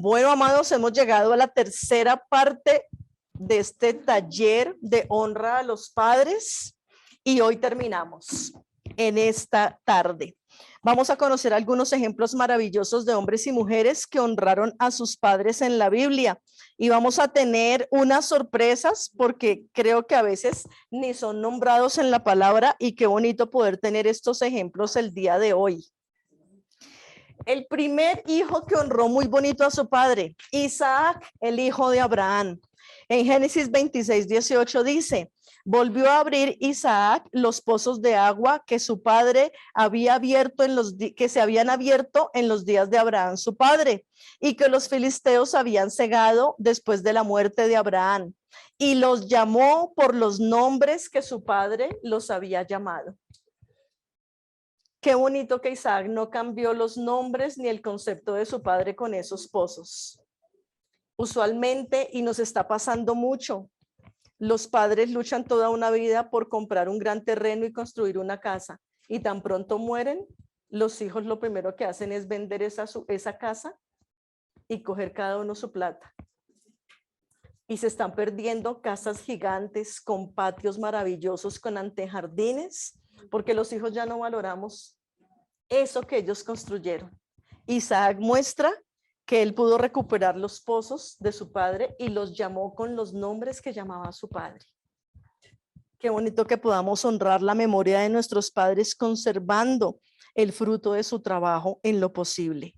Bueno, amados, hemos llegado a la tercera parte de este taller de honra a los padres y hoy terminamos en esta tarde. Vamos a conocer algunos ejemplos maravillosos de hombres y mujeres que honraron a sus padres en la Biblia y vamos a tener unas sorpresas porque creo que a veces ni son nombrados en la palabra y qué bonito poder tener estos ejemplos el día de hoy. El primer hijo que honró muy bonito a su padre, Isaac, el hijo de Abraham. En Génesis 26:18 dice, volvió a abrir Isaac los pozos de agua que su padre había abierto que se habían abierto en los días de Abraham, su padre, y que los filisteos habían cegado después de la muerte de Abraham, y los llamó por los nombres que su padre los había llamado. Qué bonito que Isaac no cambió los nombres ni el concepto de su padre con esos pozos. Usualmente, y nos está pasando mucho, los padres luchan toda una vida por comprar un gran terreno y construir una casa. Y tan pronto mueren, los hijos lo primero que hacen es vender esa casa y coger cada uno su plata. Y se están perdiendo casas gigantes con patios maravillosos, con antejardines, porque los hijos ya no valoramos eso que ellos construyeron. Isaac muestra que él pudo recuperar los pozos de su padre y los llamó con los nombres que llamaba su padre. Qué bonito que podamos honrar la memoria de nuestros padres conservando el fruto de su trabajo en lo posible.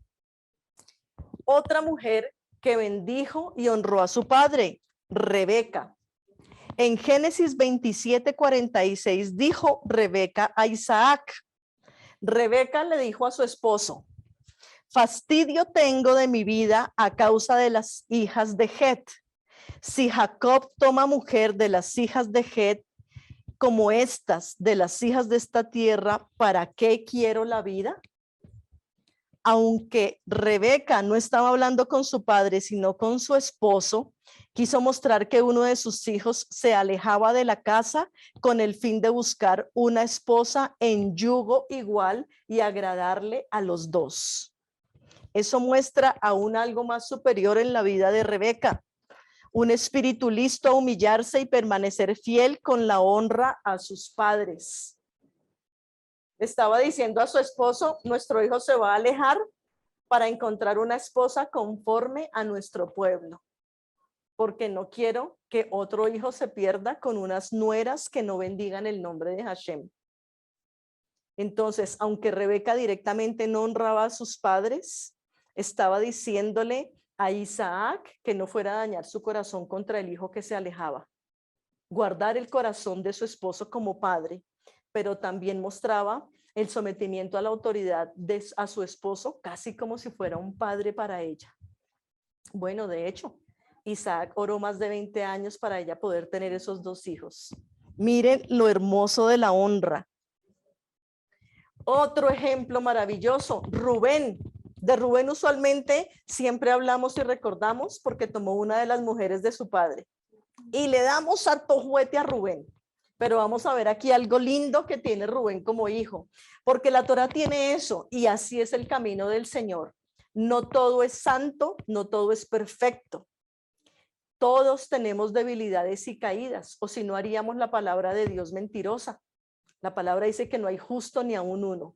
Otra mujer que bendijo y honró a su padre, Rebeca. En Génesis 27:46 dijo Rebeca a Isaac. Rebeca le dijo a su esposo, fastidio tengo de mi vida a causa de las hijas de Het. Si Jacob toma mujer de las hijas de Het, como estas de las hijas de esta tierra, ¿para qué quiero la vida? Aunque Rebeca no estaba hablando con su padre, sino con su esposo, quiso mostrar que uno de sus hijos se alejaba de la casa con el fin de buscar una esposa en yugo igual y agradarle a los dos. Eso muestra aún algo más superior en la vida de Rebeca, un espíritu listo a humillarse y permanecer fiel con la honra a sus padres. Estaba diciendo a su esposo, nuestro hijo se va a alejar para encontrar una esposa conforme a nuestro pueblo, porque no quiero que otro hijo se pierda con unas nueras que no bendigan el nombre de Hashem. Entonces, aunque Rebeca directamente no honraba a sus padres, estaba diciéndole a Isaac que no fuera a dañar su corazón contra el hijo que se alejaba. Guardar el corazón de su esposo como padre, pero también mostraba el sometimiento a la autoridad a su esposo, casi como si fuera un padre para ella. Bueno, de hecho, Isaac oró más de 20 años para ella poder tener esos dos hijos. Miren lo hermoso de la honra. Otro ejemplo maravilloso, Rubén. De Rubén usualmente siempre hablamos y recordamos porque tomó una de las mujeres de su padre. Y le damos harto juguete a Rubén. Pero vamos a ver aquí algo lindo que tiene Rubén como hijo, porque la Torá tiene eso y así es el camino del Señor. No todo es santo, no todo es perfecto. Todos tenemos debilidades y caídas, o si no haríamos la palabra de Dios mentirosa. La palabra dice que no hay justo ni aun uno.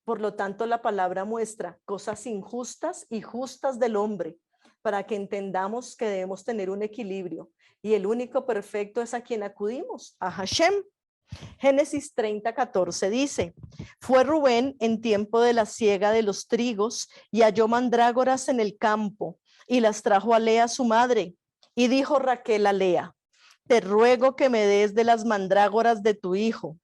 Por lo tanto, la palabra muestra cosas injustas y justas del hombre, para que entendamos que debemos tener un equilibrio. Y el único perfecto es a quien acudimos, a Hashem. Génesis 30:14 dice, fue Rubén en tiempo de la siega de los trigos y halló mandrágoras en el campo y las trajo a Lea su madre. Y dijo Raquel a Lea, te ruego que me des de las mandrágoras de tu hijo.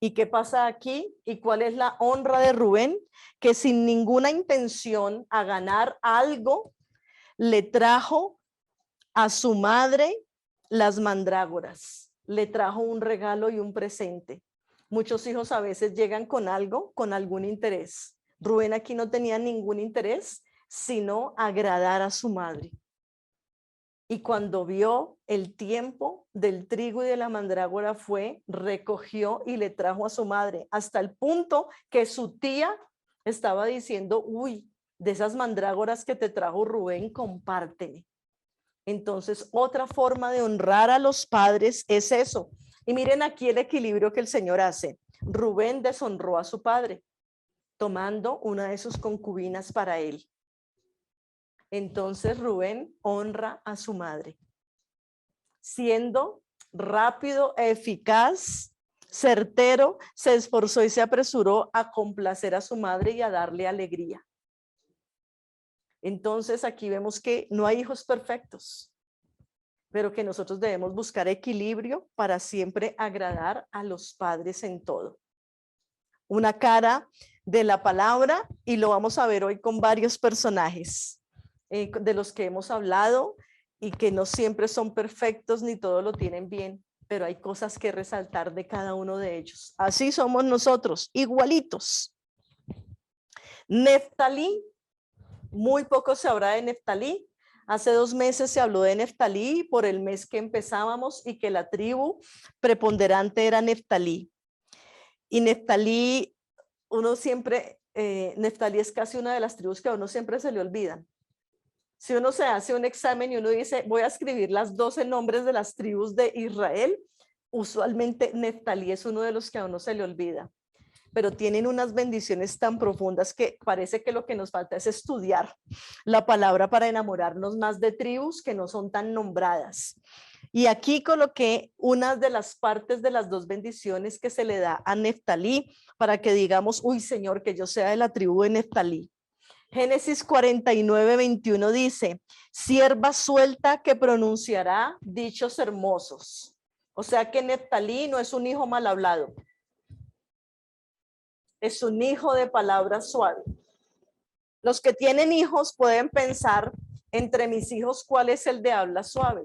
¿Y qué pasa aquí? ¿Y cuál es la honra de Rubén? Que sin ninguna intención a ganar algo, le trajo a su madre las mandrágoras. Le trajo un regalo y un presente. Muchos hijos a veces llegan con algo, con algún interés. Rubén aquí no tenía ningún interés, sino agradar a su madre. Y cuando vio el tiempo del trigo y de la mandrágora fue, recogió y le trajo a su madre, hasta el punto que su tía estaba diciendo, uy, de esas mandrágoras que te trajo Rubén, compárteme. Entonces, otra forma de honrar a los padres es eso. Y miren aquí el equilibrio que el Señor hace. Rubén deshonró a su padre, tomando una de sus concubinas para él. Entonces Rubén honra a su madre, siendo rápido, eficaz, certero, se esforzó y se apresuró a complacer a su madre y a darle alegría. Entonces aquí vemos que no hay hijos perfectos, pero que nosotros debemos buscar equilibrio para siempre agradar a los padres en todo. Una cara de la palabra, y lo vamos a ver hoy con varios personajes de los que hemos hablado y que no siempre son perfectos ni todo lo tienen bien, pero hay cosas que resaltar de cada uno de ellos. Así somos nosotros, igualitos. Neftalí, muy poco se habla de Neftalí. Hace 2 meses se habló de Neftalí por el mes que empezábamos y que la tribu preponderante era Neftalí. Y Neftalí, uno siempre, Neftalí es casi una de las tribus que a uno siempre se le olvidan. Si uno se hace un examen y uno dice, voy a escribir las 12 nombres de las tribus de Israel, usualmente Neftalí es uno de los que a uno se le olvida. Pero tienen unas bendiciones tan profundas que parece que lo que nos falta es estudiar la palabra para enamorarnos más de tribus que no son tan nombradas. Y aquí coloqué una de las partes de las 2 bendiciones que se le da a Neftalí para que digamos, uy Señor, que yo sea de la tribu de Neftalí. Génesis 49:21 dice, sierva suelta que pronunciará dichos hermosos. O sea que Neftalí no es un hijo mal hablado. Es un hijo de palabra suave. Los que tienen hijos pueden pensar, entre mis hijos, ¿cuál es el de habla suave?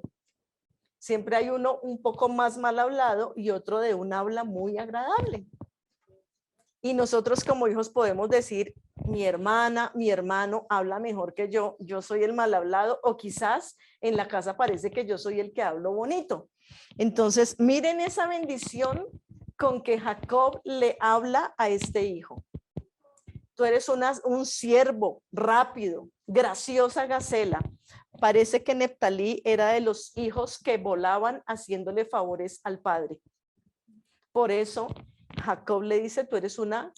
Siempre hay uno un poco más mal hablado y otro de un habla muy agradable. Y nosotros como hijos podemos decir, mi hermana, mi hermano habla mejor que yo soy el mal hablado, o quizás en la casa parece que yo soy el que hablo bonito. Entonces, miren esa bendición con que Jacob le habla a este hijo. Tú eres un siervo rápido, graciosa gacela. Parece que Neftalí era de los hijos que volaban haciéndole favores al padre. Por eso Jacob le dice, tú eres una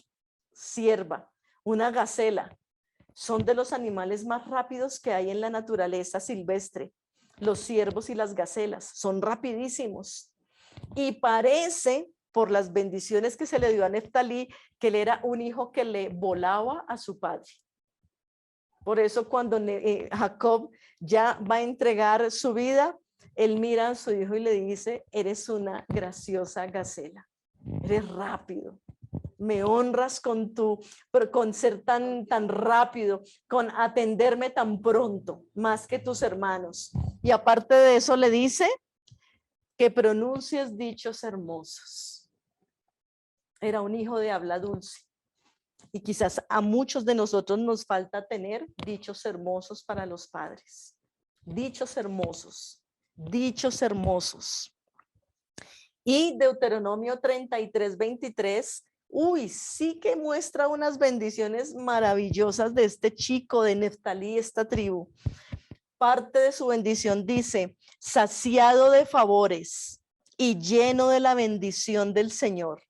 sierva, una gacela. Son de los animales más rápidos que hay en la naturaleza silvestre. Los ciervos y las gacelas son rapidísimos. Y parece, por las bendiciones que se le dio a Neftalí, que él era un hijo que le volaba a su padre. Por eso cuando Jacob ya va a entregar su vida, él mira a su hijo y le dice, eres una graciosa gacela, eres rápido, me honras con ser tan rápido, con atenderme tan pronto, más que tus hermanos. Y aparte de eso le dice que pronuncies dichos hermosos. Era un hijo de habla dulce. Y quizás a muchos de nosotros nos falta tener dichos hermosos para los padres. Dichos hermosos, dichos hermosos. Y Deuteronomio 33:23, uy, sí que muestra unas bendiciones maravillosas de este chico de Neftalí, esta tribu. Parte de su bendición dice, saciado de favores y lleno de la bendición del Señor.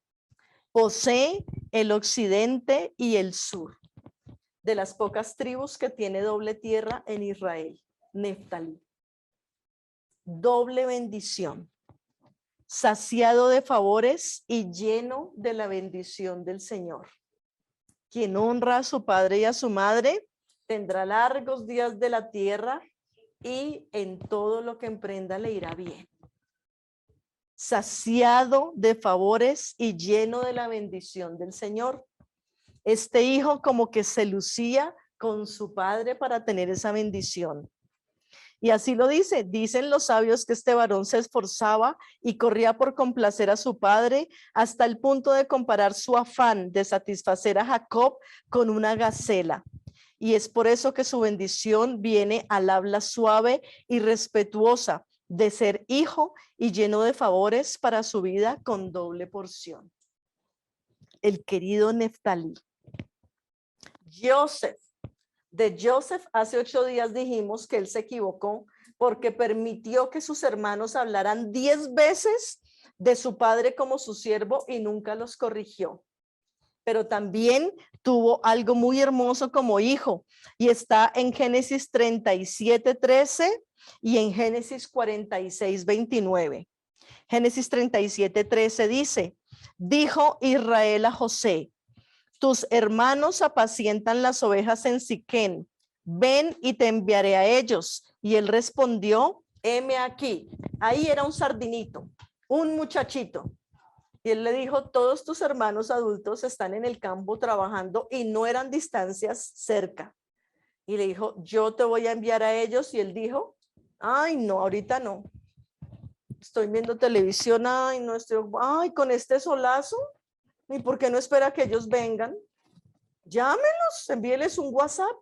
Posee el occidente y el sur, de las pocas tribus que tiene doble tierra en Israel, Neftalí. Doble bendición, saciado de favores y lleno de la bendición del Señor. Quien honra a su padre y a su madre tendrá largos días de la tierra y en todo lo que emprenda le irá bien. Saciado de favores y lleno de la bendición del Señor. Este hijo como que se lucía con su padre para tener esa bendición. Y así lo dice, dicen los sabios que este varón se esforzaba y corría por complacer a su padre hasta el punto de comparar su afán de satisfacer a Jacob con una gacela. Y es por eso que su bendición viene al habla suave y respetuosa de ser hijo y lleno de favores para su vida con doble porción. El querido Neftalí. Joseph, De Joseph, hace 8 días dijimos que él se equivocó porque permitió que sus hermanos hablaran 10 veces de su padre como su siervo y nunca los corrigió. Pero también tuvo algo muy hermoso como hijo y está en Génesis 37:13 y en Génesis 46:29. Génesis 37:13 dice, dijo Israel a José, tus hermanos apacientan las ovejas en Siquén, ven y te enviaré a ellos. Y él respondió, heme aquí. Ahí era un sardinito, un muchachito. Y él le dijo, todos tus hermanos adultos están en el campo trabajando y no eran distancias cerca. Y le dijo, yo te voy a enviar a ellos. Y él dijo, ay, no, ahorita no. Estoy viendo televisión, ay, no estoy, ay, con este solazo. ¿Y por qué no espera que ellos vengan? Llámelos, envíeles un WhatsApp.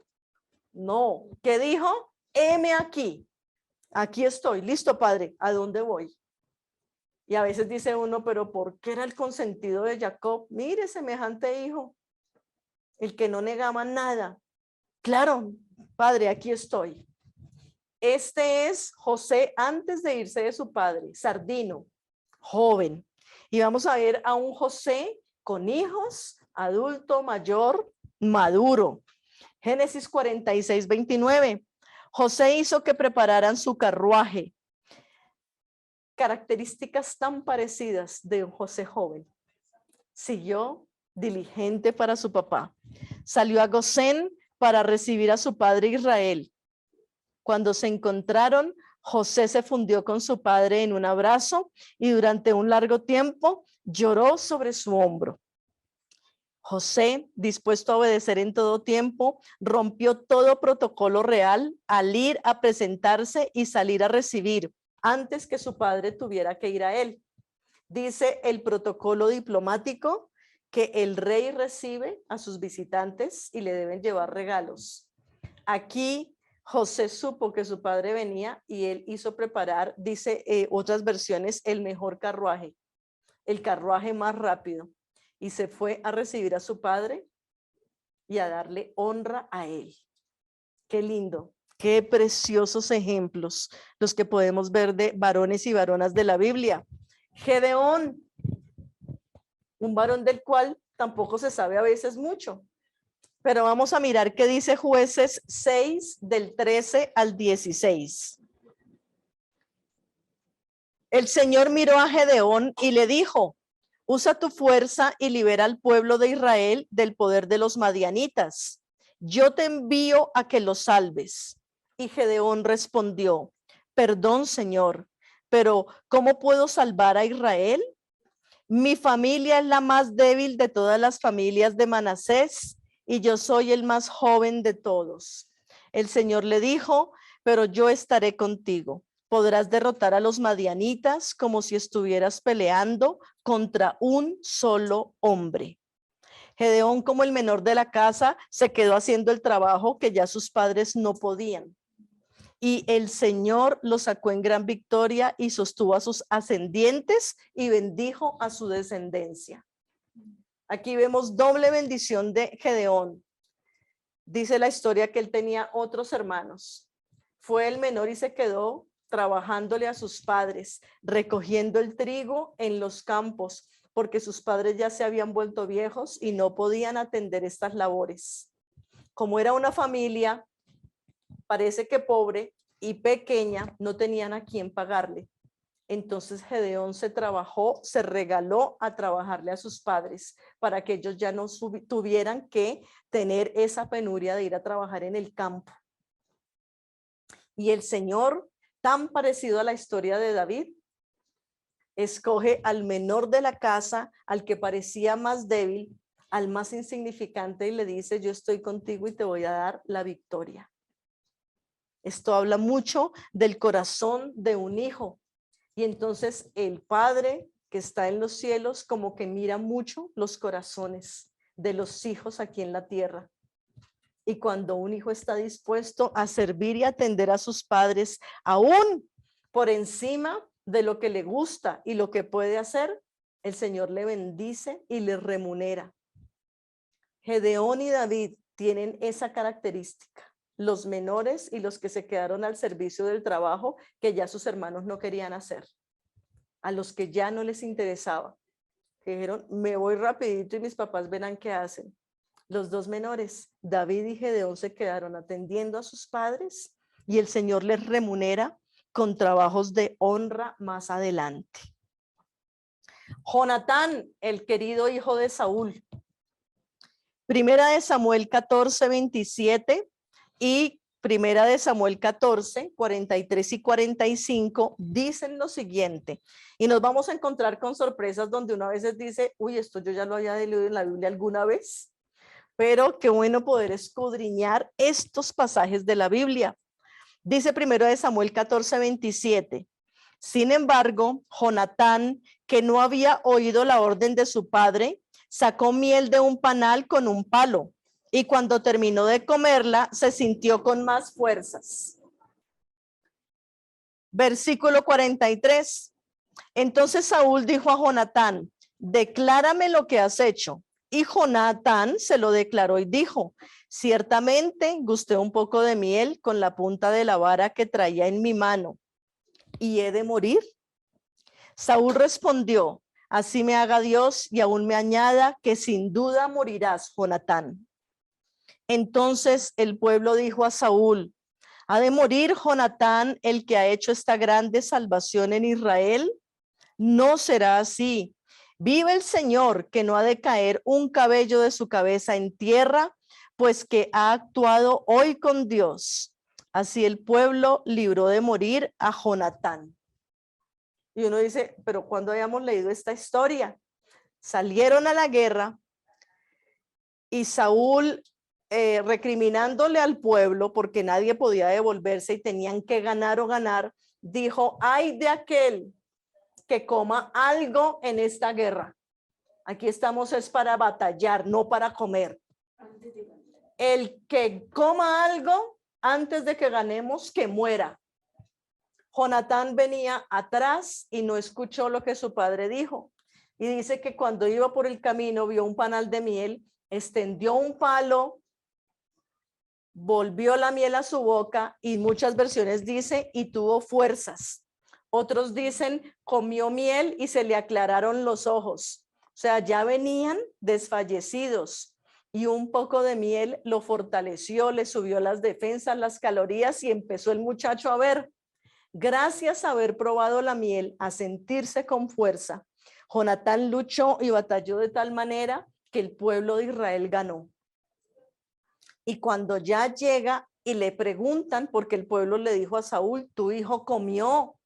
No, ¿qué dijo? Heme aquí. Aquí estoy. Listo, padre. ¿A dónde voy? Y a veces dice uno, pero ¿por qué era el consentido de Jacob? Mire, semejante hijo, el que no negaba nada. Claro, padre, aquí estoy. Este es José antes de irse de su padre, sardino, joven. Y vamos a ver a un José con hijos, adulto, mayor, maduro. Génesis 46:29. José hizo que prepararan su carruaje. Características tan parecidas de un José joven. Siguió diligente para su papá. Salió a Gosén para recibir a su padre Israel. Cuando se encontraron, José se fundió con su padre en un abrazo y durante un largo tiempo lloró sobre su hombro. José, dispuesto a obedecer en todo tiempo, rompió todo protocolo real al ir a presentarse y salir a recibir antes que su padre tuviera que ir a él. Dice el protocolo diplomático que el rey recibe a sus visitantes y le deben llevar regalos. Aquí José supo que su padre venía y él hizo preparar, dice otras versiones, el mejor carruaje, el carruaje más rápido. Y se fue a recibir a su padre y a darle honra a él. Qué lindo, qué preciosos ejemplos los que podemos ver de varones y varonas de la Biblia. Gedeón, un varón del cual tampoco se sabe a veces mucho. Pero vamos a mirar qué dice Jueces 6 del 13 al 16. El Señor miró a Gedeón y le dijo, usa tu fuerza y libera al pueblo de Israel del poder de los madianitas. Yo te envío a que los salves. Y Gedeón respondió, perdón, Señor, pero ¿cómo puedo salvar a Israel? Mi familia es la más débil de todas las familias de Manasés y yo soy el más joven de todos. El Señor le dijo, pero yo estaré contigo. Podrás derrotar a los madianitas como si estuvieras peleando contra un solo hombre. Gedeón, como el menor de la casa, se quedó haciendo el trabajo que ya sus padres no podían. Y el Señor lo sacó en gran victoria y sostuvo a sus ascendientes y bendijo a su descendencia. Aquí vemos doble bendición de Gedeón. Dice la historia que él tenía otros hermanos. Fue el menor y se quedó trabajándole a sus padres, recogiendo el trigo en los campos, porque sus padres ya se habían vuelto viejos y no podían atender estas labores. Como era una familia, parece que pobre y pequeña, no tenían a quién pagarle. Entonces Gedeón se regaló a trabajarle a sus padres para que ellos ya no tuvieran que tener esa penuria de ir a trabajar en el campo. Y el Señor, tan parecido a la historia de David, escoge al menor de la casa, al que parecía más débil, al más insignificante y le dice, yo estoy contigo y te voy a dar la victoria. Esto habla mucho del corazón de un hijo. Y entonces el Padre que está en los cielos como que mira mucho los corazones de los hijos aquí en la tierra. Y cuando un hijo está dispuesto a servir y atender a sus padres, aún por encima de lo que le gusta y lo que puede hacer, el Señor le bendice y le remunera. Gedeón y David tienen esa característica. Los menores y los que se quedaron al servicio del trabajo que ya sus hermanos no querían hacer. A los que ya no les interesaba. Que dijeron, me voy rapidito y mis papás verán qué hacen. Los dos menores, David y Gedeón, se quedaron atendiendo a sus padres y el Señor les remunera con trabajos de honra más adelante. Jonatán, el querido hijo de Saúl. Primera de Samuel 14, 27 y Primera de Samuel 14, 43 y 45 dicen lo siguiente. Y nos vamos a encontrar con sorpresas donde uno a veces dice, uy, esto yo ya lo había leído en la Biblia alguna vez. Pero qué bueno poder escudriñar estos pasajes de la Biblia. Dice Primero de Samuel 14, 27. Sin embargo, Jonatán, que no había oído la orden de su padre, sacó miel de un panal con un palo y cuando terminó de comerla se sintió con más fuerzas. Versículo 43. Entonces Saúl dijo a Jonatán, declárame lo que has hecho. Y Jonatán se lo declaró y dijo, ciertamente gusté un poco de miel con la punta de la vara que traía en mi mano y he de morir. Saúl respondió, así me haga Dios y aún me añada que sin duda morirás, Jonatán. Entonces el pueblo dijo a Saúl, ¿ha de morir Jonatán, el que ha hecho esta grande salvación en Israel? No será así. Vive el Señor, que no ha de caer un cabello de su cabeza en tierra, pues que ha actuado hoy con Dios. Así el pueblo libró de morir a Jonatán. Y uno dice, pero ¿cuándo habíamos leído esta historia? Salieron a la guerra y Saúl, recriminándole al pueblo porque nadie podía devolverse y tenían que ganar o ganar, dijo, ay de aquel que coma algo en esta guerra. Aquí estamos es para batallar, no para comer. El que coma algo antes de que ganemos, que muera. Jonatán venía atrás y no escuchó lo que su padre dijo. Y dice que cuando iba por el camino vio un panal de miel, extendió un palo, volvió la miel a su boca y muchas versiones dice y tuvo fuerzas. Otros dicen comió miel y se le aclararon los ojos. O sea, ya venían desfallecidos y un poco de miel lo fortaleció, le subió las defensas, las calorías y empezó el muchacho a ver. Gracias a haber probado la miel, a sentirse con fuerza, Jonatán luchó y batalló de tal manera que el pueblo de Israel ganó. Y cuando ya llega y le preguntan, porque el pueblo le dijo a Saúl, tu hijo comió.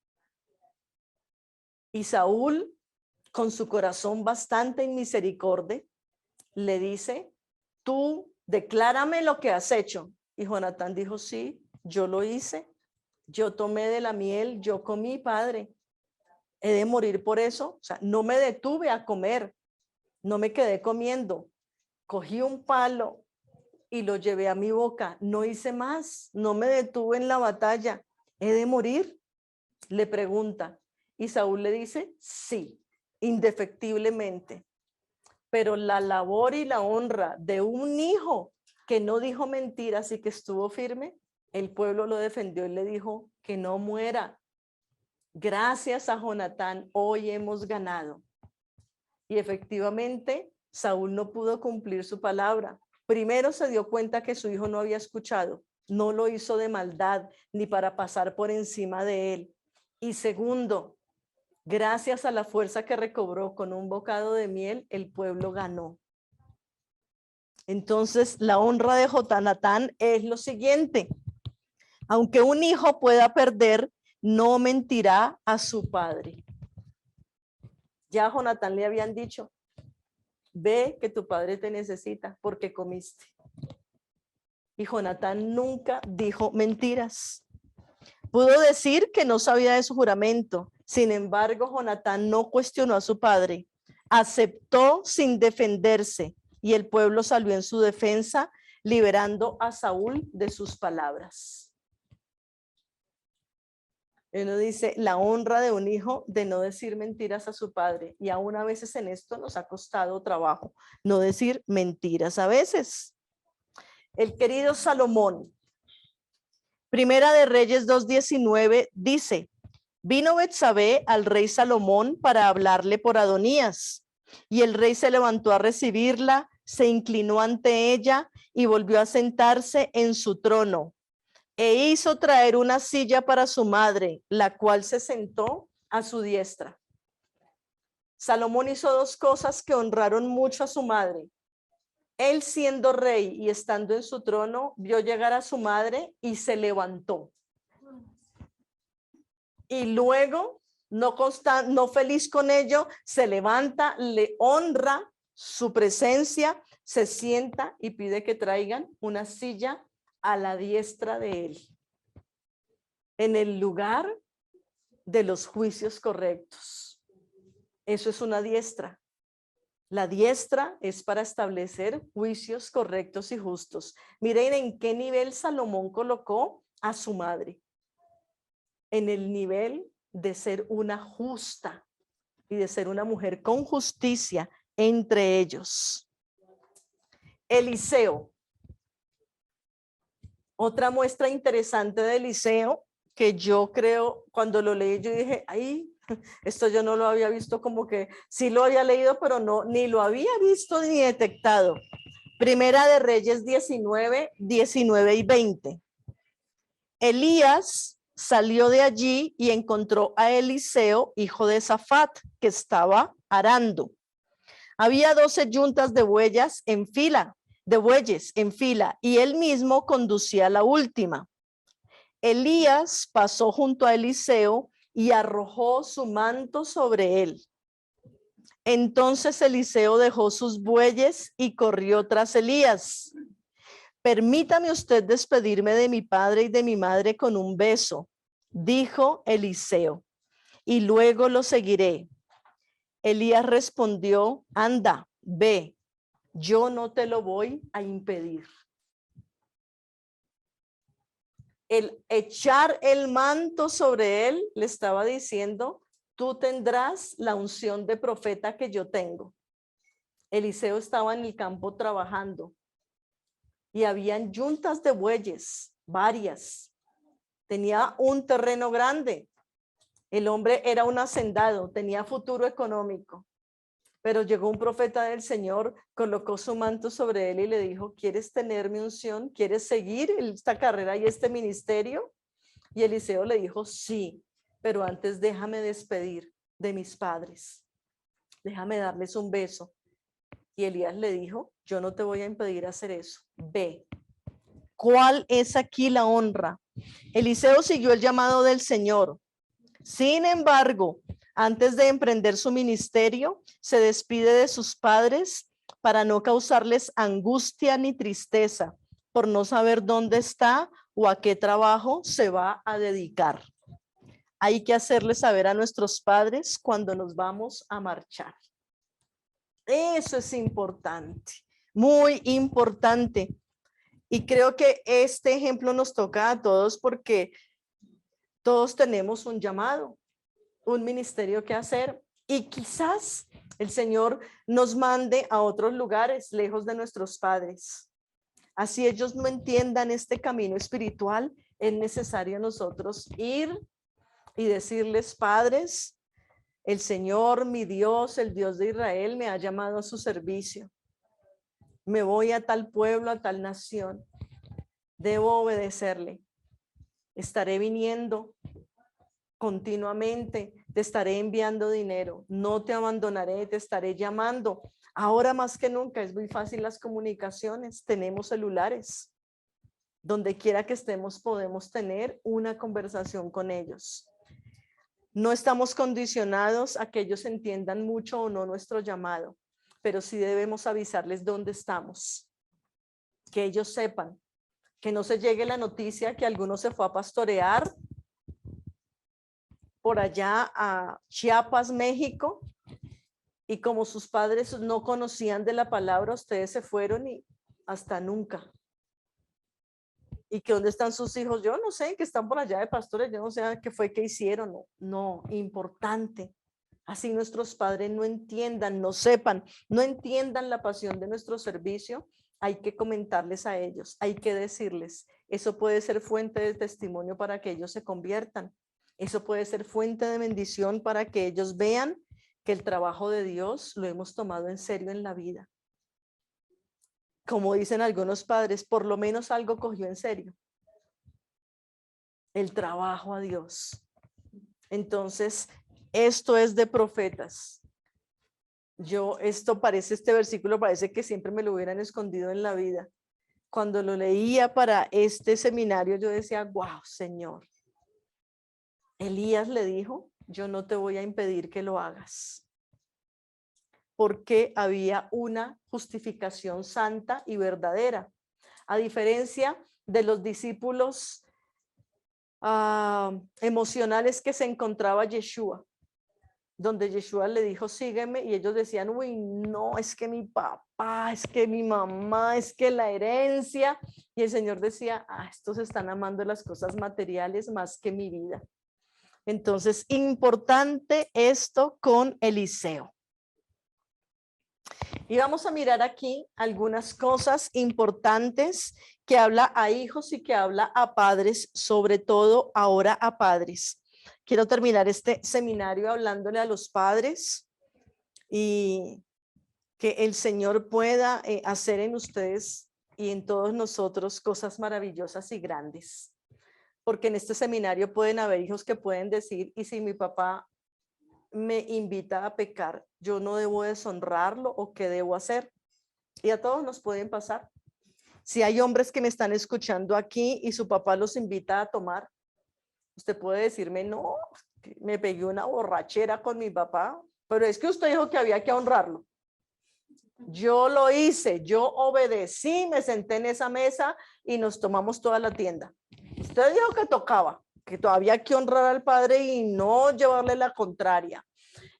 Y Saúl, con su corazón bastante en misericordia, le dice, tú declárame lo que has hecho. Y Jonatán dijo, sí, yo lo hice. Yo tomé de la miel, yo comí, padre. He de morir por eso. O sea, no me detuve a comer, no me quedé comiendo. Cogí un palo y lo llevé a mi boca. No hice más, no me detuve en la batalla. ¿He de morir? Le pregunta. Y Saúl le dice, sí, indefectiblemente. Pero la labor y la honra de un hijo que no dijo mentiras y que estuvo firme, el pueblo lo defendió y le dijo que no muera. Gracias a Jonatán, hoy hemos ganado. Y efectivamente, Saúl no pudo cumplir su palabra. Primero se dio cuenta que su hijo no había escuchado, no lo hizo de maldad ni para pasar por encima de él. Y segundo, gracias a la fuerza que recobró con un bocado de miel, el pueblo ganó. Entonces, la honra de Jonatán es lo siguiente. Aunque un hijo pueda perder, no mentirá a su padre. Ya a Jonatán le habían dicho, ve que tu padre te necesita porque comiste. Y Jonatán nunca dijo mentiras. Pudo decir que no sabía de su juramento. Sin embargo, Jonatán no cuestionó a su padre. Aceptó sin defenderse y el pueblo salió en su defensa, liberando a Saúl de sus palabras. Uno dice la honra de un hijo de no decir mentiras a su padre, y aún a veces en esto nos ha costado trabajo no decir mentiras a veces. el querido Salomón. Primera de Reyes 2:19 dice: vino Betsabé al rey Salomón para hablarle por Adonías, y el rey se levantó a recibirla, se inclinó ante ella y volvió a sentarse en su trono, e hizo traer una silla para su madre, la cual se sentó a su diestra. Salomón hizo dos cosas que honraron mucho a su madre. Él, siendo rey y estando en su trono, vio llegar a su madre y se levantó. Y luego, no feliz con ello, se levanta, le honra su presencia, se sienta y pide que traigan una silla a la diestra de él, en el lugar de los juicios correctos. Eso es una diestra. La diestra es para establecer juicios correctos y justos. Miren en qué nivel Salomón colocó a su madre. En el nivel de ser una justa y de ser una mujer con justicia entre ellos. Eliseo. Otra muestra interesante de Eliseo que yo creo, cuando lo leí, yo dije, ay, esto yo no lo había visto, como que sí lo había leído, pero no, ni lo había visto ni detectado. Primera de Reyes 19, 19 y 20. Elías salió de allí y encontró a Eliseo, hijo de Safat, que estaba arando. Había 12 yuntas de bueyes en fila, y él mismo conducía la última. Elías pasó junto a Eliseo y arrojó su manto sobre él. Entonces Eliseo dejó sus bueyes y corrió tras Elías. Permítame usted despedirme de mi padre y de mi madre con un beso, dijo Eliseo, y luego lo seguiré. Elías respondió: anda, ve, yo no te lo voy a impedir. El echar el manto sobre él le estaba diciendo: tú tendrás la unción de profeta que yo tengo. Eliseo estaba en el campo trabajando y habían yuntas de bueyes, varias. Tenía un terreno grande. El hombre era un hacendado, tenía futuro económico. Pero llegó un profeta del Señor, colocó su manto sobre él y le dijo: ¿quieres tener mi unción? ¿Quieres seguir esta carrera y este ministerio? Y Eliseo le dijo: sí, pero antes déjame despedir de mis padres. Déjame darles un beso. Y Elías le dijo: yo no te voy a impedir hacer eso. Ve. ¿Cuál es aquí la honra? Eliseo siguió el llamado del Señor. Sin embargo, antes de emprender su ministerio, se despide de sus padres para no causarles angustia ni tristeza por no saber dónde está o a qué trabajo se va a dedicar. Hay que hacerle saber a nuestros padres cuando nos vamos a marchar. Eso es importante, muy importante. Y creo que este ejemplo nos toca a todos porque todos tenemos un llamado, un ministerio que hacer, y quizás el Señor nos mande a otros lugares lejos de nuestros padres. Así ellos no entiendan este camino espiritual, es necesario nosotros ir y decirles: padres, el Señor, mi Dios, el Dios de Israel, me ha llamado a su servicio. Me voy a tal pueblo, a tal nación. Debo obedecerle. Estaré viniendo continuamente, te estaré enviando dinero, no te abandonaré, te estaré llamando. Ahora más que nunca es muy fácil las comunicaciones, tenemos celulares. Donde quiera que estemos podemos tener una conversación con ellos. No estamos condicionados a que ellos entiendan mucho o no nuestro llamado, pero sí debemos avisarles dónde estamos, que ellos sepan, que no se llegue la noticia que alguno se fue a pastorear por allá a Chiapas, México, y como sus padres no conocían de la palabra, ustedes se fueron y hasta nunca. ¿Y que dónde están sus hijos? Yo no sé, que están por allá de pastores, yo no sé qué fue que hicieron. No, importante. Así nuestros padres no entiendan, no sepan, no entiendan la pasión de nuestro servicio, hay que comentarles a ellos, hay que decirles. Eso puede ser fuente de testimonio para que ellos se conviertan. Eso puede ser fuente de bendición para que ellos vean que el trabajo de Dios lo hemos tomado en serio en la vida. Como dicen algunos padres, por lo menos algo cogió en serio. El trabajo a Dios. Entonces, esto es de profetas. Este versículo parece que siempre me lo hubieran escondido en la vida. Cuando lo leía para este seminario, yo decía, wow, Señor. Elías le dijo, yo no te voy a impedir que lo hagas. Porque había una justificación santa y verdadera. A diferencia de los discípulos emocionales que se encontraba Yeshua, donde Yeshua le dijo, sígueme, y ellos decían, uy, no, es que mi papá, es que mi mamá, es que la herencia, y el Señor decía, estos están amando las cosas materiales más que mi vida. Entonces, importante esto con Eliseo. Y vamos a mirar aquí algunas cosas importantes que habla a hijos y que habla a padres, sobre todo ahora a padres. Quiero terminar este seminario hablándole a los padres y que el Señor pueda hacer en ustedes y en todos nosotros cosas maravillosas y grandes. Porque en este seminario pueden haber hijos que pueden decir, y si mi papá me invita a pecar, yo no debo deshonrarlo, o qué debo hacer. Y a todos nos pueden pasar. Si hay hombres que me están escuchando aquí y su papá los invita a tomar, usted puede decirme, no, me pegué una borrachera con mi papá, pero es que usted dijo que había que honrarlo. Yo lo hice, yo obedecí, me senté en esa mesa y nos tomamos toda la tienda. Usted dijo que tocaba, que todavía hay que honrar al padre y no llevarle la contraria.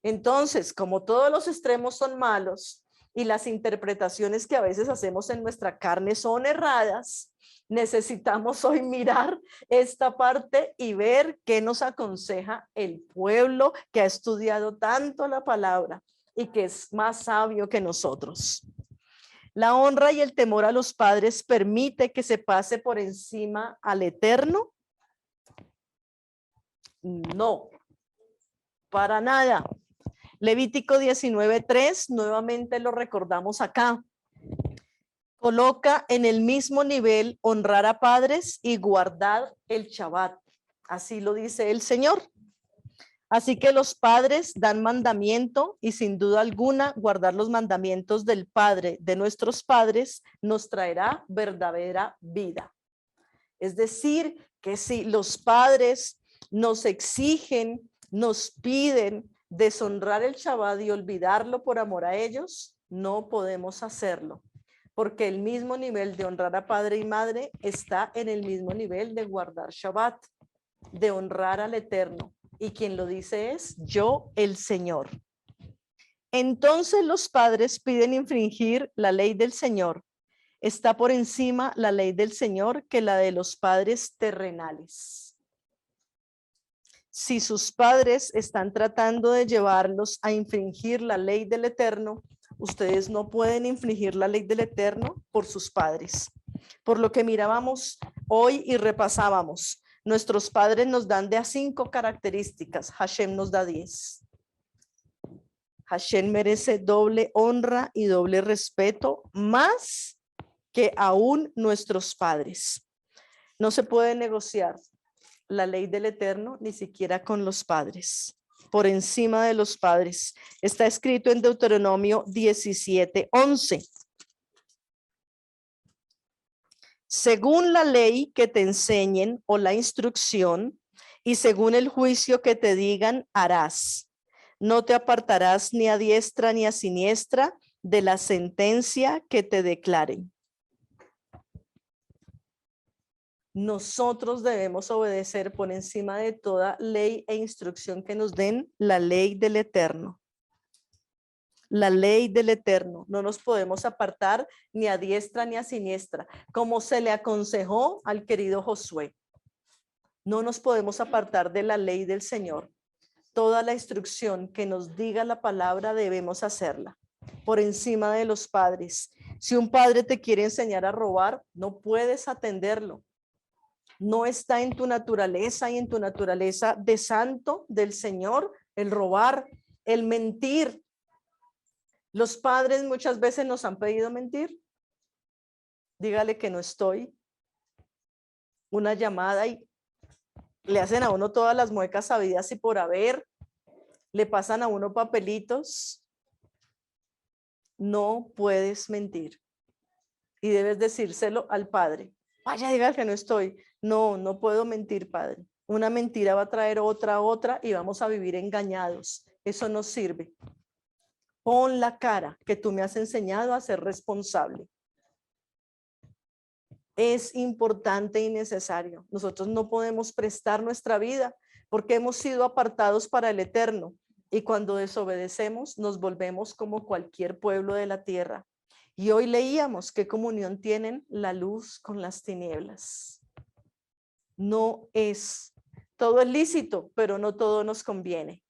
Entonces, como todos los extremos son malos y las interpretaciones que a veces hacemos en nuestra carne son erradas, necesitamos hoy mirar esta parte y ver qué nos aconseja el pueblo que ha estudiado tanto la palabra y que es más sabio que nosotros. La honra y el temor a los padres permite que se pase por encima al Eterno. No, para nada. Levítico 19:3, nuevamente lo recordamos acá. Coloca en el mismo nivel honrar a padres y guardar el Shabbat. Así lo dice el Señor. Así que los padres dan mandamiento y sin duda alguna guardar los mandamientos del Padre de nuestros padres nos traerá verdadera vida. Es decir, que si los padres nos exigen, nos piden deshonrar el Shabbat y olvidarlo por amor a ellos, no podemos hacerlo, porque el mismo nivel de honrar a padre y madre está en el mismo nivel de guardar Shabbat, de honrar al Eterno. Y quien lo dice es yo, el Señor. Entonces los padres piden infringir la ley del Señor. Está por encima la ley del Señor que la de los padres terrenales. Si sus padres están tratando de llevarlos a infringir la ley del Eterno, ustedes no pueden infringir la ley del Eterno por sus padres. Por lo que mirábamos hoy y repasábamos, nuestros padres nos dan de a 5 características, Hashem nos da 10. Hashem merece doble honra y doble respeto, más que aún nuestros padres. No se puede negociar la ley del Eterno ni siquiera con los padres, por encima de los padres. Está escrito en Deuteronomio 17:11. Según la ley que te enseñen o la instrucción y según el juicio que te digan, harás. No te apartarás ni a diestra ni a siniestra de la sentencia que te declaren. Nosotros debemos obedecer por encima de toda ley e instrucción que nos den la ley del Eterno. La ley del Eterno. No nos podemos apartar ni a diestra ni a siniestra, como se le aconsejó al querido Josué. No nos podemos apartar de la ley del Señor. Toda la instrucción que nos diga la palabra debemos hacerla. por encima de los padres. Si un padre te quiere enseñar a robar, no puedes atenderlo. No está en tu naturaleza y en tu naturaleza de santo del Señor el robar, el mentir. Los padres muchas veces nos han pedido mentir. Dígale que no estoy. Una llamada y le hacen a uno todas las muecas sabidas y por haber. Le pasan a uno papelitos. No puedes mentir. Y debes decírselo al padre. Vaya, diga que no estoy. No, no puedo mentir, padre. Una mentira va a traer otra y vamos a vivir engañados. Eso no sirve. Pon la cara que tú me has enseñado a ser responsable. Es importante y necesario. Nosotros no podemos prestar nuestra vida porque hemos sido apartados para el eterno. Y cuando desobedecemos, nos volvemos como cualquier pueblo de la tierra. Y hoy leíamos qué comunión tienen la luz con las tinieblas. No es, todo es lícito, pero no todo nos conviene.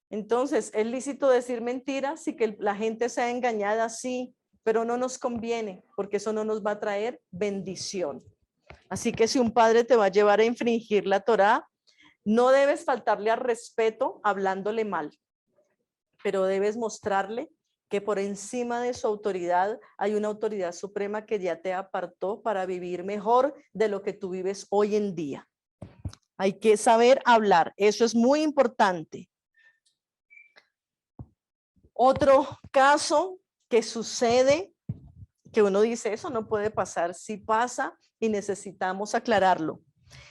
Entonces, es lícito decir mentiras y que la gente sea engañada, sí, pero no nos conviene porque eso no nos va a traer bendición. Así que si un padre te va a llevar a infringir la Torá, no debes faltarle al respeto hablándole mal, pero debes mostrarle que por encima de su autoridad hay una autoridad suprema que ya te apartó para vivir mejor de lo que tú vives hoy en día. Hay que saber hablar, eso es muy importante. Otro caso que sucede, que uno dice, eso no puede pasar, sí pasa y necesitamos aclararlo.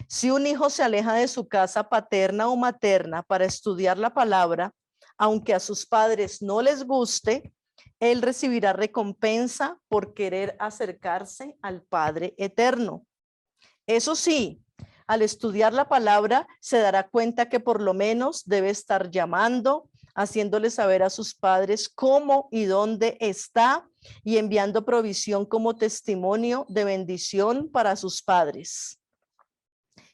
Si un hijo se aleja de su casa paterna o materna para estudiar la palabra, aunque a sus padres no les guste, él recibirá recompensa por querer acercarse al Padre Eterno. Eso sí, al estudiar la palabra se dará cuenta que por lo menos debe estar llamando, haciéndole saber a sus padres cómo y dónde está y enviando provisión como testimonio de bendición para sus padres.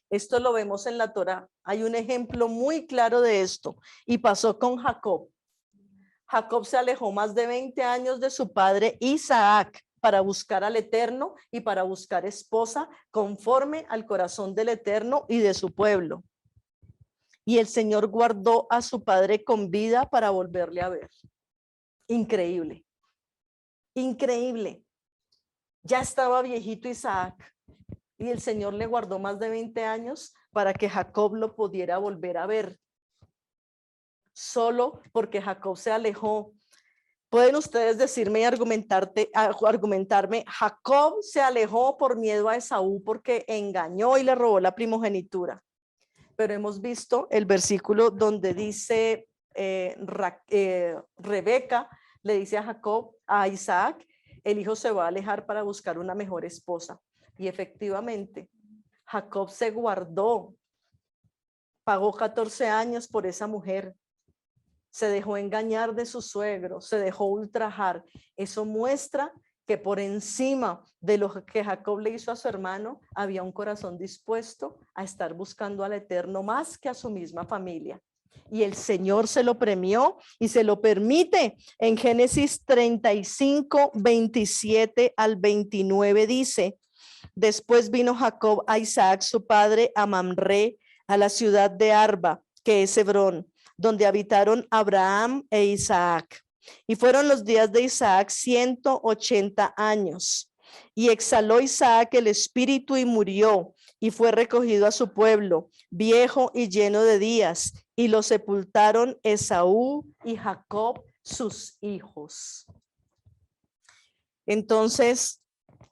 Esto lo vemos en la Torá. Hay un ejemplo muy claro de esto y pasó con Jacob. Jacob se alejó más de 20 años de su padre Isaac para buscar al Eterno y para buscar esposa conforme al corazón del Eterno y de su pueblo. Y el Señor guardó a su padre con vida para volverle a ver. Increíble. Increíble. Ya estaba viejito Isaac y el Señor le guardó más de 20 años para que Jacob lo pudiera volver a ver. Solo porque Jacob se alejó. Pueden ustedes decirme y argumentarme, Jacob se alejó por miedo a Esaú porque engañó y le robó la primogenitura. Pero hemos visto el versículo donde dice Rebeca le dice a Jacob, a Isaac, el hijo se va a alejar para buscar una mejor esposa. Y efectivamente, Jacob se guardó, pagó 14 años por esa mujer. Se dejó engañar de su suegro, se dejó ultrajar. Eso muestra que por encima de lo que Jacob le hizo a su hermano, había un corazón dispuesto a estar buscando al Eterno más que a su misma familia. Y el Señor se lo premió y se lo permite. En Génesis 35, 27 al 29 dice, después vino Jacob a Isaac, su padre, a Mamre, a la ciudad de Arba, que es Hebrón, donde habitaron Abraham e Isaac. Y fueron los días de Isaac 180 años. Y exhaló Isaac el espíritu y murió, y fue recogido a su pueblo, viejo y lleno de días, y lo sepultaron Esaú y Jacob, sus hijos. Entonces,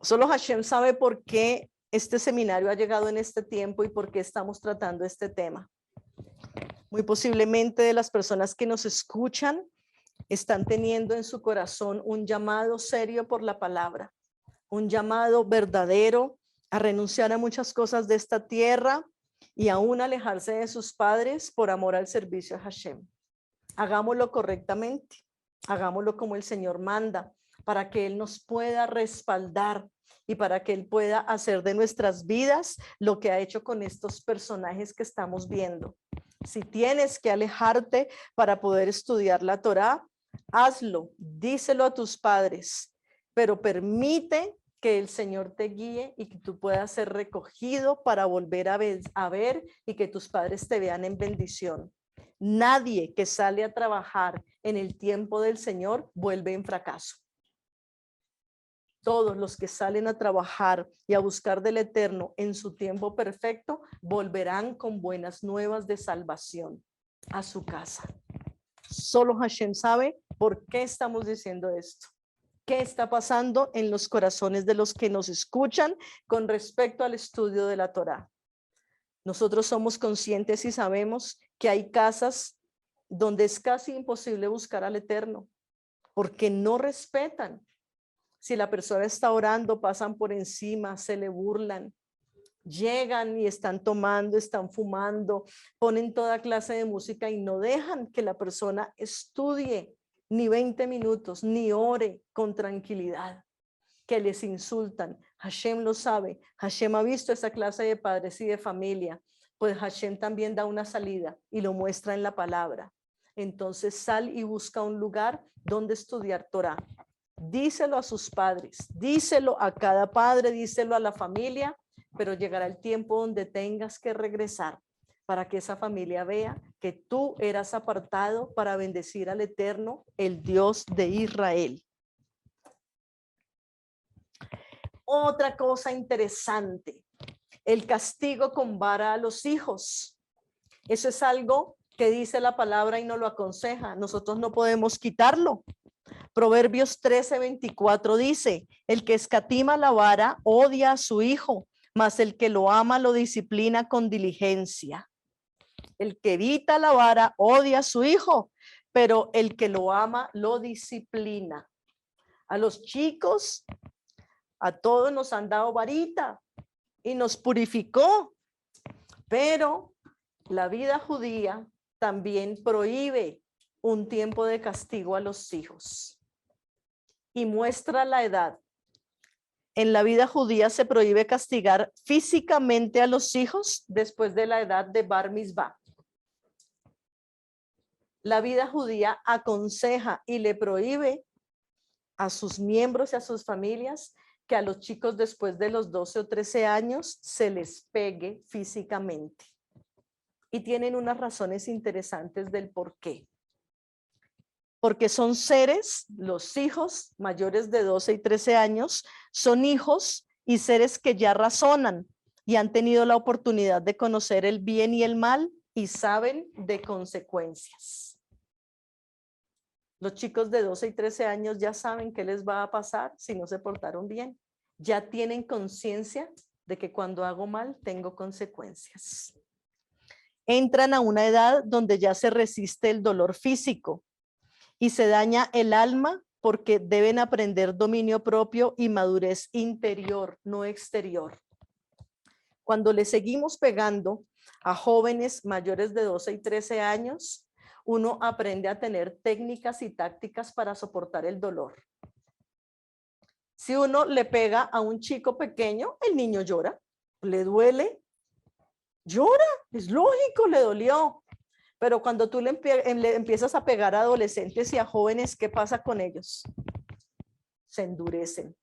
solo Hashem sabe por qué este seminario ha llegado en este tiempo y por qué estamos tratando este tema. Muy posiblemente de las personas que nos escuchan están teniendo en su corazón un llamado serio por la palabra, un llamado verdadero a renunciar a muchas cosas de esta tierra y aún alejarse de sus padres por amor al servicio a Hashem. Hagámoslo correctamente, hagámoslo como el Señor manda, para que Él nos pueda respaldar y para que Él pueda hacer de nuestras vidas lo que ha hecho con estos personajes que estamos viendo. Si tienes que alejarte para poder estudiar la Torá, hazlo, díselo a tus padres, pero permite que el Señor te guíe y que tú puedas ser recogido para volver a ver y que tus padres te vean en bendición. Nadie que sale a trabajar en el tiempo del Señor vuelve en fracaso. Todos los que salen a trabajar y a buscar del Eterno en su tiempo perfecto volverán con buenas nuevas de salvación a su casa. Solo Hashem sabe por qué estamos diciendo esto. ¿Qué está pasando en los corazones de los que nos escuchan con respecto al estudio de la Torá? Nosotros somos conscientes y sabemos que hay casas donde es casi imposible buscar al Eterno porque no respetan. Si la persona está orando, pasan por encima, se le burlan, llegan y están tomando, están fumando, ponen toda clase de música y no dejan que la persona estudie ni 20 minutos, ni ore con tranquilidad, que les insultan. Hashem lo sabe, Hashem ha visto esa clase de padres y de familia, pues Hashem también da una salida y lo muestra en la palabra. Entonces sal y busca un lugar donde estudiar Torah. Díselo a sus padres, díselo a cada padre, díselo a la familia, pero llegará el tiempo donde tengas que regresar para que esa familia vea que tú eras apartado para bendecir al Eterno, el Dios de Israel. Otra cosa interesante, el castigo con vara a los hijos. Eso es algo que dice la palabra y nos lo aconseja. Nosotros no podemos quitarlo. Proverbios 13:24 dice, el que escatima la vara odia a su hijo, mas el que lo ama lo disciplina con diligencia. El que evita la vara odia a su hijo, pero el que lo ama lo disciplina. A los chicos, a todos nos han dado varita y nos purificó, pero la vida judía también prohíbe un tiempo de castigo a los hijos y muestra la edad. En la vida judía se prohíbe castigar físicamente a los hijos después de la edad de Bar Mitzvah. La vida judía aconseja y le prohíbe a sus miembros y a sus familias que a los chicos después de los 12 o 13 años se les pegue físicamente. Y tienen unas razones interesantes del por qué. Porque son seres, los hijos mayores de 12 y 13 años, son hijos y seres que ya razonan y han tenido la oportunidad de conocer el bien y el mal y saben de consecuencias. Los chicos de 12 y 13 años ya saben qué les va a pasar si no se portaron bien. Ya tienen conciencia de que cuando hago mal tengo consecuencias. Entran a una edad donde ya se resiste el dolor físico y se daña el alma porque deben aprender dominio propio y madurez interior, no exterior. Cuando le seguimos pegando a jóvenes mayores de 12 y 13 años, uno aprende a tener técnicas y tácticas para soportar el dolor. Si uno le pega a un chico pequeño, el niño llora, le duele, llora, es lógico, le dolió. Pero cuando tú le empiezas a pegar a adolescentes y a jóvenes, ¿qué pasa con ellos? Se endurecen.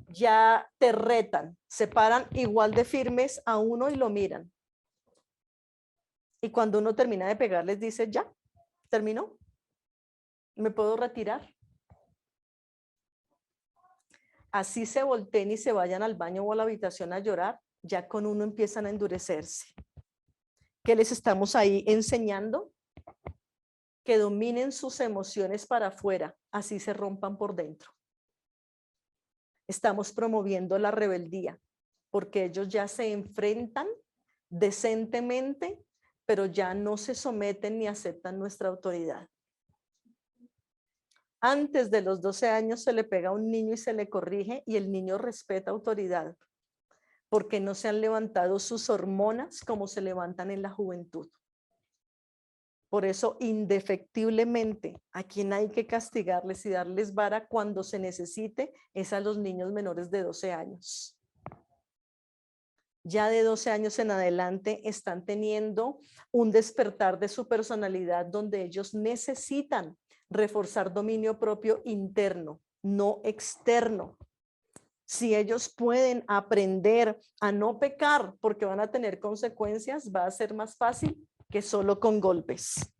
Ya te retan, se paran igual de firmes a uno y lo miran. Y cuando uno termina de pegar, les dice, ya, terminó, me puedo retirar. Así se volteen y se vayan al baño o a la habitación a llorar, ya con uno empiezan a endurecerse. ¿Qué les estamos ahí enseñando? Que dominen sus emociones para afuera, así se rompan por dentro. Estamos promoviendo la rebeldía, porque ellos ya se enfrentan decentemente, pero ya no se someten ni aceptan nuestra autoridad. Antes de los 12 años se le pega a un niño y se le corrige y el niño respeta autoridad, porque no se han levantado sus hormonas como se levantan en la juventud. Por eso, indefectiblemente, a quien hay que castigarles y darles vara cuando se necesite es a los niños menores de 12 años. ya de 12 años en adelante están teniendo un despertar de su personalidad donde ellos necesitan reforzar dominio propio interno, no externo. Si ellos pueden aprender a no pecar porque van a tener consecuencias, va a ser más fácil que solo con golpes.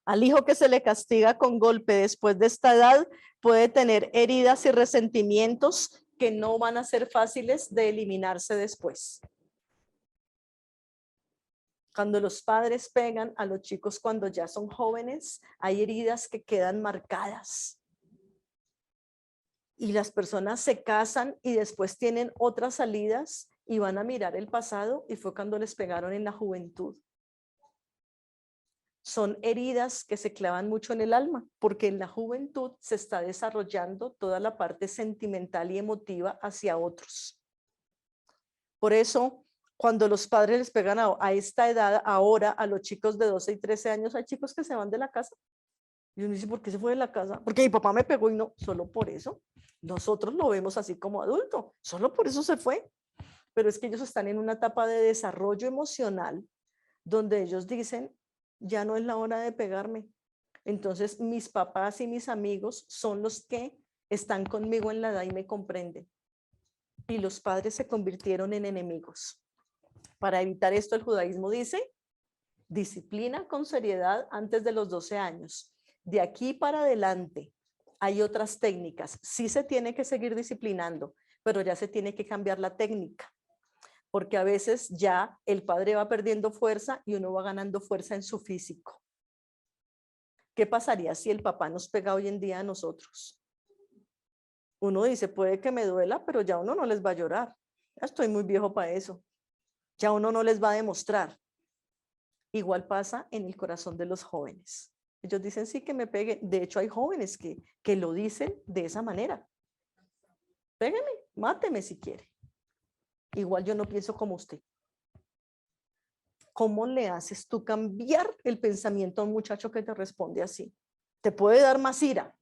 Al hijo que se le castiga con golpe después de esta edad puede tener heridas y resentimientos que no van a ser fáciles de eliminarse después. Cuando los padres pegan a los chicos cuando ya son jóvenes, hay heridas que quedan marcadas. Y las personas se casan y después tienen otras salidas y van a mirar el pasado y fue cuando les pegaron en la juventud. Son heridas que se clavan mucho en el alma, porque en la juventud se está desarrollando toda la parte sentimental y emotiva hacia otros. Por eso, cuando los padres les pegan a esta edad, ahora a los chicos de 12 y 13 años, hay chicos que se van de la casa. Y uno dice, ¿por qué se fue de la casa? Porque mi papá me pegó y no, solo por eso. Nosotros lo vemos así como adulto, solo por eso se fue. Pero es que ellos están en una etapa de desarrollo emocional donde ellos dicen, ya no es la hora de pegarme. Entonces mis papás y mis amigos son los que están conmigo en la edad y me comprenden. Y los padres se convirtieron en enemigos. Para evitar esto, el judaísmo dice, disciplina con seriedad antes de los 12 años. De aquí para adelante hay otras técnicas. Sí se tiene que seguir disciplinando, pero ya se tiene que cambiar la técnica. Porque a veces ya el padre va perdiendo fuerza y uno va ganando fuerza en su físico. ¿Qué pasaría si el papá nos pega hoy en día a nosotros? Uno dice, puede que me duela, pero ya uno no les va a llorar. Ya estoy muy viejo para eso. Ya uno no les va a demostrar. Igual pasa en el corazón de los jóvenes. Ellos dicen, sí, que me pegue. De hecho, hay jóvenes que lo dicen de esa manera. Pégueme, máteme si quiere. Igual yo no pienso como usted. ¿Cómo le haces tú cambiar el pensamiento a un muchacho que te responde así? Te puede dar más ira,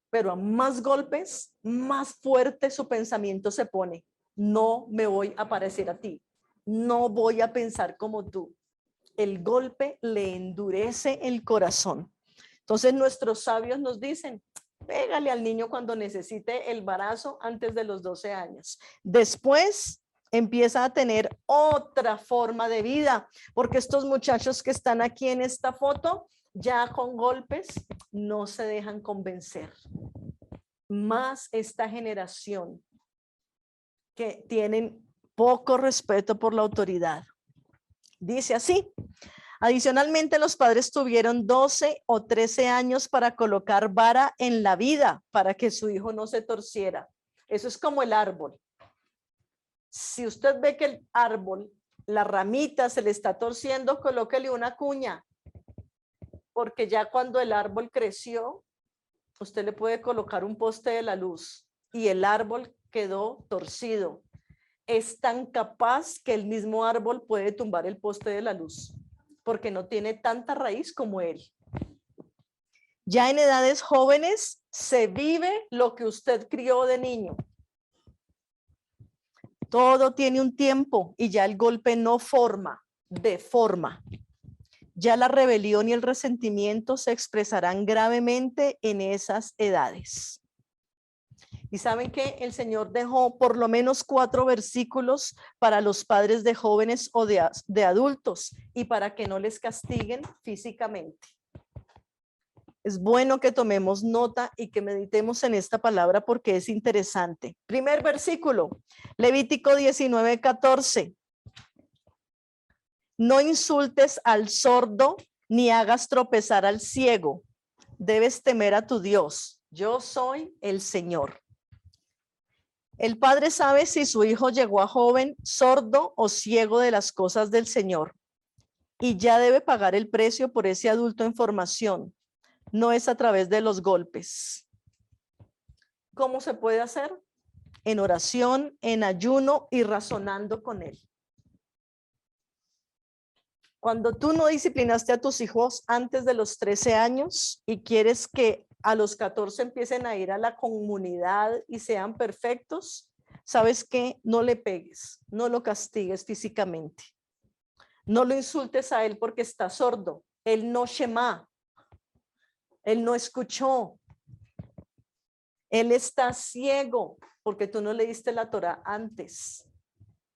pero a más golpes, más fuerte su pensamiento se pone. No me voy a parecer a ti. No voy a pensar como tú. El golpe le endurece el corazón. Entonces nuestros sabios nos dicen, pégale al niño cuando necesite el barazo antes de los 12 años. Después empieza a tener otra forma de vida, porque estos muchachos que están aquí en esta foto, ya con golpes, no se dejan convencer. Más esta generación que tienen poco respeto por la autoridad. Dice así. Adicionalmente, los padres tuvieron 12 o 13 años para colocar vara en la vida para que su hijo no se torciera. Eso es como el árbol. Si usted ve que el árbol, la ramita se le está torciendo, colóquele una cuña. Porque ya cuando el árbol creció, usted le puede colocar un poste de la luz y el árbol quedó torcido. Es tan capaz que el mismo árbol puede tumbar el poste de la luz, porque no tiene tanta raíz como él. Ya en edades jóvenes se vive lo que usted crió de niño. Todo tiene un tiempo y ya el golpe no forma, deforma. Ya la rebelión y el resentimiento se expresarán gravemente en esas edades. Y saben que el Señor dejó por lo menos 4 versículos para los padres de jóvenes o de adultos y para que no les castiguen físicamente. Es bueno que tomemos nota y que meditemos en esta palabra porque es interesante. Primer versículo, Levítico 19:14. No insultes al sordo ni hagas tropezar al ciego. Debes temer a tu Dios. Yo soy el Señor. El padre sabe si su hijo llegó a joven, sordo o ciego de las cosas del Señor y ya debe pagar el precio por ese adulto en formación. No es a través de los golpes. ¿Cómo se puede hacer? En oración, en ayuno y razonando con él. Cuando tú no disciplinaste a tus hijos antes de los 13 años y quieres que a los 14 empiecen a ir a la comunidad y sean perfectos, ¿sabes qué? No le pegues, no lo castigues físicamente. No lo insultes a él porque está sordo. Él no shema. Él no escuchó. Él está ciego porque tú no le diste la Torá antes.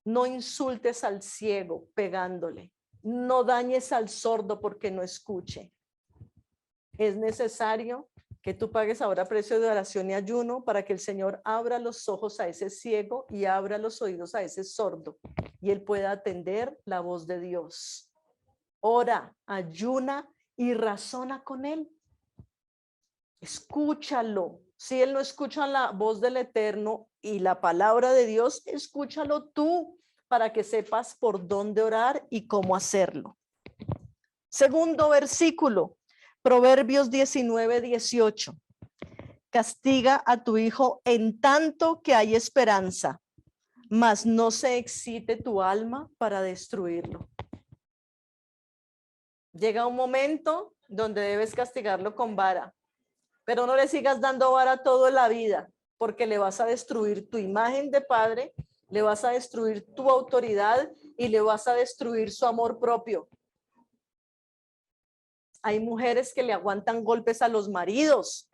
No insultes al ciego pegándole. No dañes al sordo porque no escuche. Es necesario que tú pagues ahora precio de oración y ayuno para que el Señor abra los ojos a ese ciego y abra los oídos a ese sordo y él pueda atender la voz de Dios. Ora, ayuna y razona con él. Escúchalo. Si él no escucha la voz del Eterno y la palabra de Dios, escúchalo tú para que sepas por dónde orar y cómo hacerlo. Segundo versículo, Proverbios 19:18. Castiga a tu hijo en tanto que hay esperanza, mas no se excite tu alma para destruirlo. Llega un momento donde debes castigarlo con vara, pero no le sigas dando vara toda la vida, porque le vas a destruir tu imagen de padre, le vas a destruir tu autoridad y le vas a destruir su amor propio. Hay mujeres que le aguantan golpes a los maridos.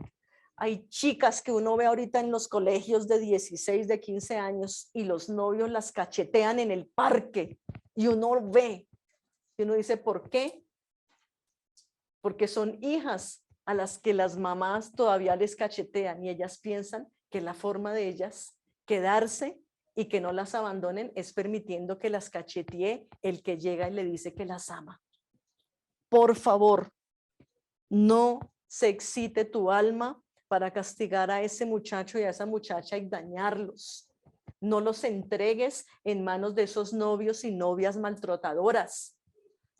Hay chicas que uno ve ahorita en los colegios de 16, de 15 años y los novios las cachetean en el parque y uno ve y uno dice, ¿por qué? Porque son hijas a las que las mamás todavía les cachetean y ellas piensan que la forma de ellas quedarse y que no las abandonen es permitiendo que las cachetee el que llega y le dice que las ama. Por favor, no se excite tu alma para castigar a ese muchacho y a esa muchacha y dañarlos. No los entregues en manos de esos novios y novias maltratadoras.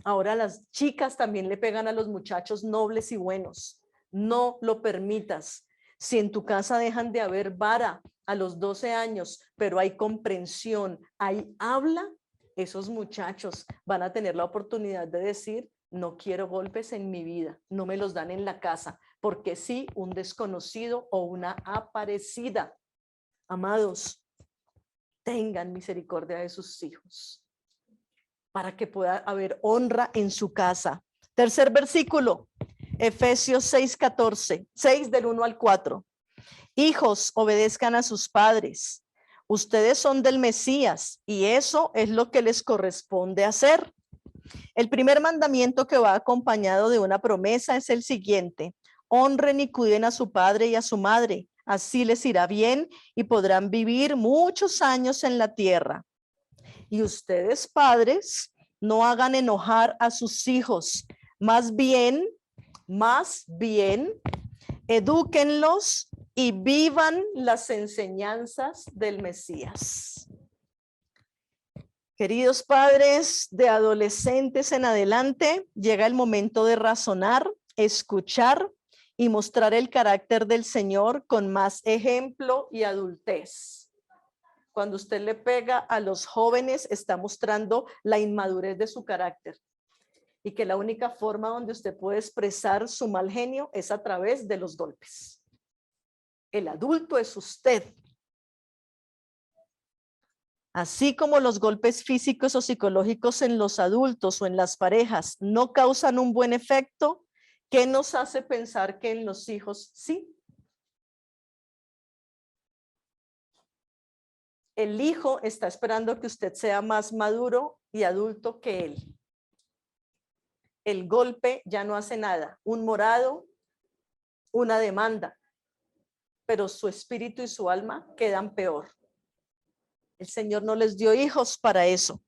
Ahora las chicas también le pegan a los muchachos nobles y buenos. No lo permitas. Si en tu casa dejan de haber vara a los 12 años, pero hay comprensión, hay habla, esos muchachos van a tener la oportunidad de decir, no quiero golpes en mi vida, no me los dan en la casa, porque sí, un desconocido o una aparecida. Amados, tengan misericordia de sus hijos para que pueda haber honra en su casa. Tercer versículo, Efesios 6:14, 6 del 1 al 4. Hijos, obedezcan a sus padres. Ustedes son del Mesías y eso es lo que les corresponde hacer. El primer mandamiento que va acompañado de una promesa es el siguiente: honren y cuiden a su padre y a su madre, así les irá bien y podrán vivir muchos años en la tierra. Y ustedes, padres, no hagan enojar a sus hijos, más bien, edúquenlos y vivan las enseñanzas del Mesías. Queridos padres de adolescentes en adelante, llega el momento de razonar, escuchar y mostrar el carácter del Señor con más ejemplo y adultez. Cuando usted le pega a los jóvenes, está mostrando la inmadurez de su carácter y que la única forma donde usted puede expresar su mal genio es a través de los golpes. El adulto es usted. Así como los golpes físicos o psicológicos en los adultos o en las parejas no causan un buen efecto, ¿qué nos hace pensar que en los hijos sí? El hijo está esperando que usted sea más maduro y adulto que él. El golpe ya no hace nada, un morado, una demanda, pero su espíritu y su alma quedan peor. El Señor no les dio hijos para eso.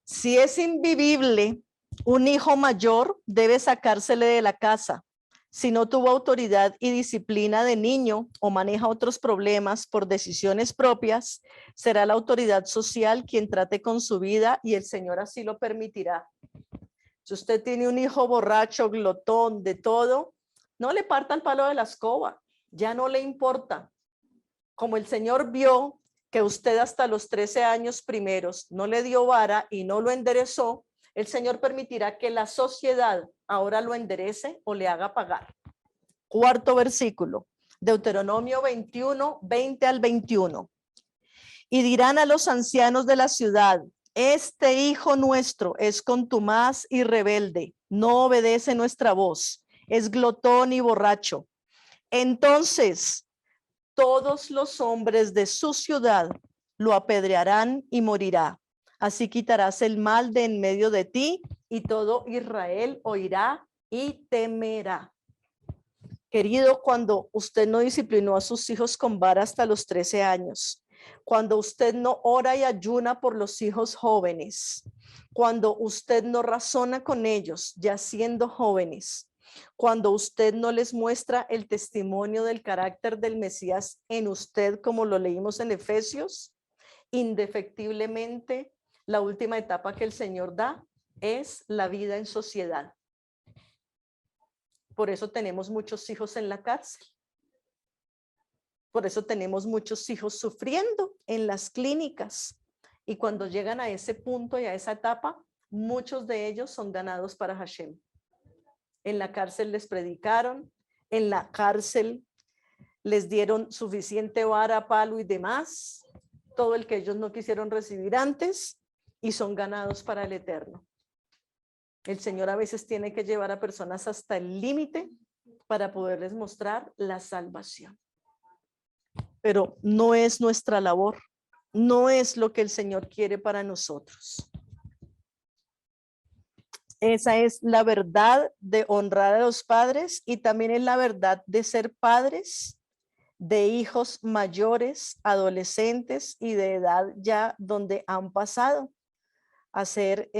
Si es invivible, un hijo mayor debe sacársele de la casa. Si no tuvo autoridad y disciplina de niño o maneja otros problemas por decisiones propias, será la autoridad social quien trate con su vida y el Señor así lo permitirá. Si usted tiene un hijo borracho, glotón, de todo, no le parta el palo de la escoba, ya no le importa. Como el Señor vio que usted hasta los 13 años primeros no le dio vara y no lo enderezó, el Señor permitirá que la sociedad ahora lo enderece o le haga pagar. Cuarto versículo, Deuteronomio 21, 20 al 21. Y dirán a los ancianos de la ciudad: este hijo nuestro es contumaz y rebelde, no obedece nuestra voz, es glotón y borracho. Entonces todos los hombres de su ciudad lo apedrearán y morirá. Así quitarás el mal de en medio de ti, y todo Israel oirá y temerá. Querido, cuando usted no disciplinó a sus hijos con vara hasta los 13 años, cuando usted no ora y ayuna por los hijos jóvenes, cuando usted no razona con ellos ya siendo jóvenes, cuando usted no les muestra el testimonio del carácter del Mesías en usted, como lo leímos en Efesios, indefectiblemente la última etapa que el Señor da es la vida en sociedad. Por eso tenemos muchos hijos en la cárcel. Por eso tenemos muchos hijos sufriendo en las clínicas. Y cuando llegan a ese punto y a esa etapa, muchos de ellos son ganados para Hashem. En la cárcel les predicaron, en la cárcel les dieron suficiente vara, palo y demás, todo el que ellos no quisieron recibir antes, y son ganados para el eterno. El Señor a veces tiene que llevar a personas hasta el límite para poderles mostrar la salvación. Pero no es nuestra labor, no es lo que el Señor quiere para nosotros. Esa es la verdad de honrar a los padres, y también es la verdad de ser padres de hijos mayores, adolescentes y de edad ya donde han pasado a ser